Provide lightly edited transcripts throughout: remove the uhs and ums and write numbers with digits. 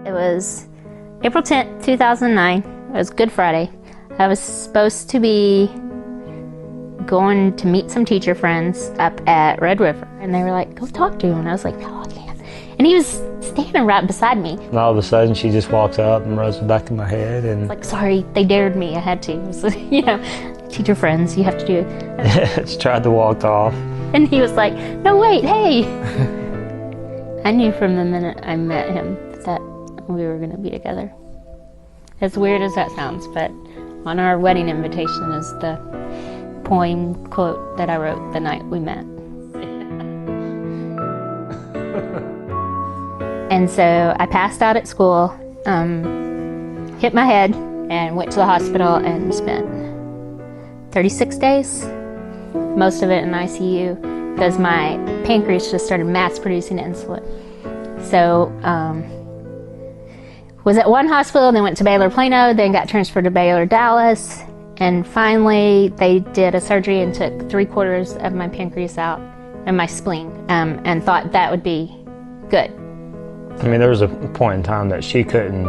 It was April 10th, 2009. It was Good Friday. I was supposed to be going to meet some teacher friends up at Red River. And they were like, go talk to him. And I was like, no, I can't. And he was standing right beside me. And all of a sudden, she just walks up and rubs the back of my head. And like, sorry, they dared me. I had to. It was, you know, teacher friends, you have to do it. she tried to walk off. And he was like, no, wait, hey. I knew from the minute I met him that we were going to be together. As weird as that sounds, but on our wedding invitation is the poem quote that I wrote the night we met. And so I passed out at school, hit my head, and went to the hospital and spent 36 days, most of it in ICU, because my pancreas just started mass producing insulin. So, was at one hospital, then went to Baylor Plano, then got transferred to Baylor Dallas, and finally they did a surgery and took 3/4 of my pancreas out and my spleen, and thought that would be good. I mean, there was a point in time that she couldn't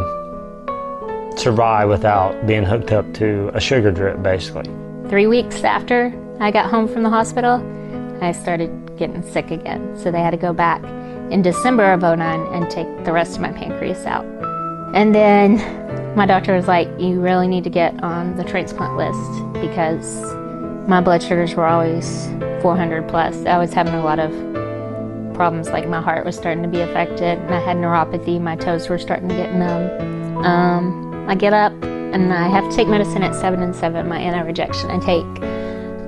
survive without being hooked up to a sugar drip, basically. 3 weeks after I got home from the hospital, I started getting sick again. So they had to go back in December of '09 and take the rest of my pancreas out. And then my doctor was like, you really need to get on the transplant list, because my blood sugars were always 400 plus. I was having a lot of problems, like my heart was starting to be affected, and I had neuropathy, my toes were starting to get numb. I get up and I have to take medicine at 7 and 7, my anti-rejection. I take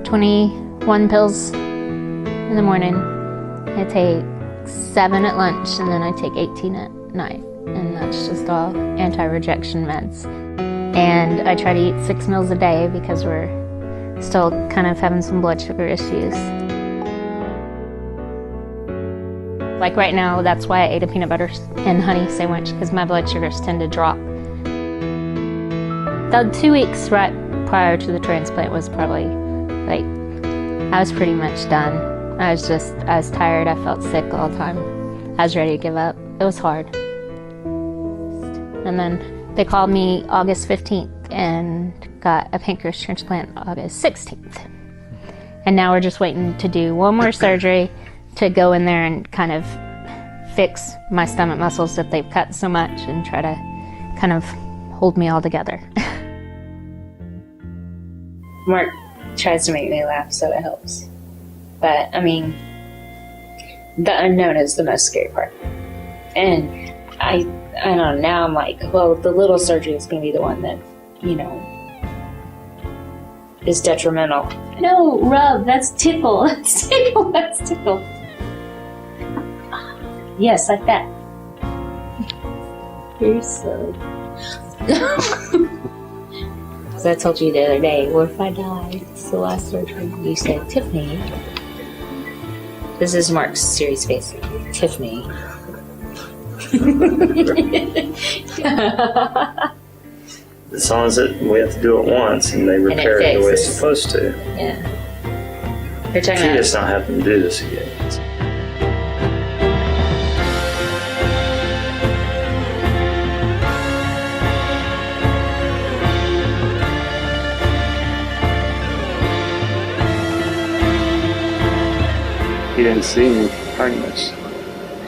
21 pills in the morning, I take 7 at lunch, and then I take 18 at night. And that's just all anti-rejection meds. And I try to eat 6 meals a day because we're still kind of having some blood sugar issues. Like right now, that's why I ate a peanut butter and honey sandwich, because my blood sugars tend to drop. The 2 weeks right prior to the transplant was probably like, I was pretty much done. I was tired, I felt sick all the time. I was ready to give up. It was hard. And then they called me August 15th and got a pancreas transplant August 16th. And now we're just waiting to do one more surgery to go in there and kind of fix my stomach muscles that they've cut so much and try to kind of hold me all together. Mark tries to make me laugh, so it helps. But, I mean, the unknown is the most scary part. And I don't know, now I'm like, well, the little surgery is going to be the one that, you know, is detrimental. No, rub, that's tickle. That's tickle, that's tickle. Yes, like that. You're silly. As I told you the other day, what if I die? It's the last surgery. You said, Tiffany. This is Mark's serious face. Tiffany. As long as we have to do it once and they repair it the way it's supposed to. Yeah. You're talking She about just not having to do this again. He didn't see me pregnant,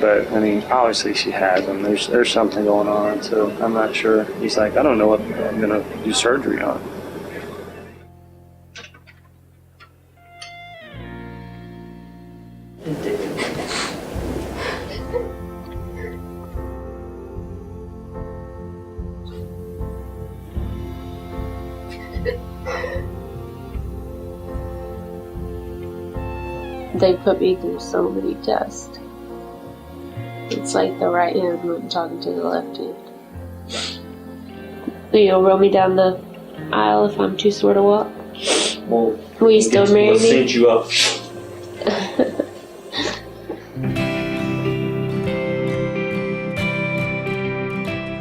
but I mean, obviously she has them. There's something going on, so I'm not sure. He's like, I don't know what I'm gonna do surgery on. They put me through so many tests. It's like the right hand wasn't talking to the left hand. You'll roll me down the aisle if I'm too sore to walk? Well, will you still marry me? We'll send you up.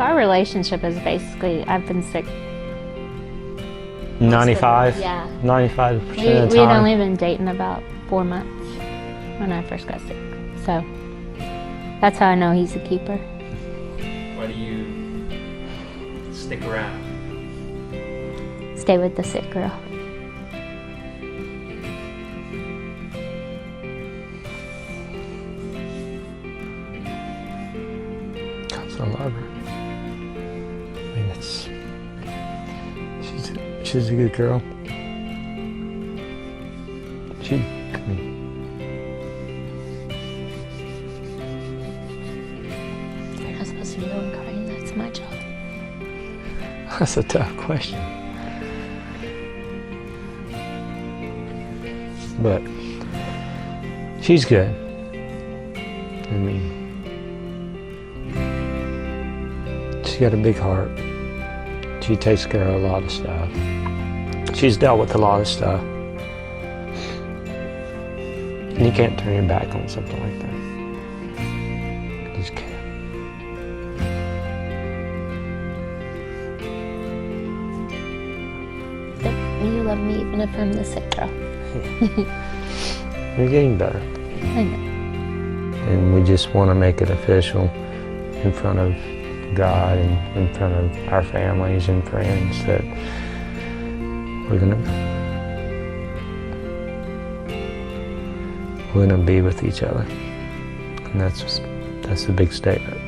Our relationship is basically, I've been sick 95? Yeah. 95% of the We had time. only been dating about 4 months when I first got sick. So that's how I know he's a keeper. Why do you stick around? Stay with the sick girl. Because I love her. I mean, she's a good girl. You're not supposed to be going crying. That's my job. That's a tough question. But she's good. I mean, she's got a big heart. She takes care of a lot of stuff. She's dealt with a lot of stuff. And you can't turn your back on something like that. You just can't. You love me even if I'm the sick girl. You're getting better. I know. And we just want to make it official in front of God and in front of our families and friends that we're gonna be with each other. And that's a big statement.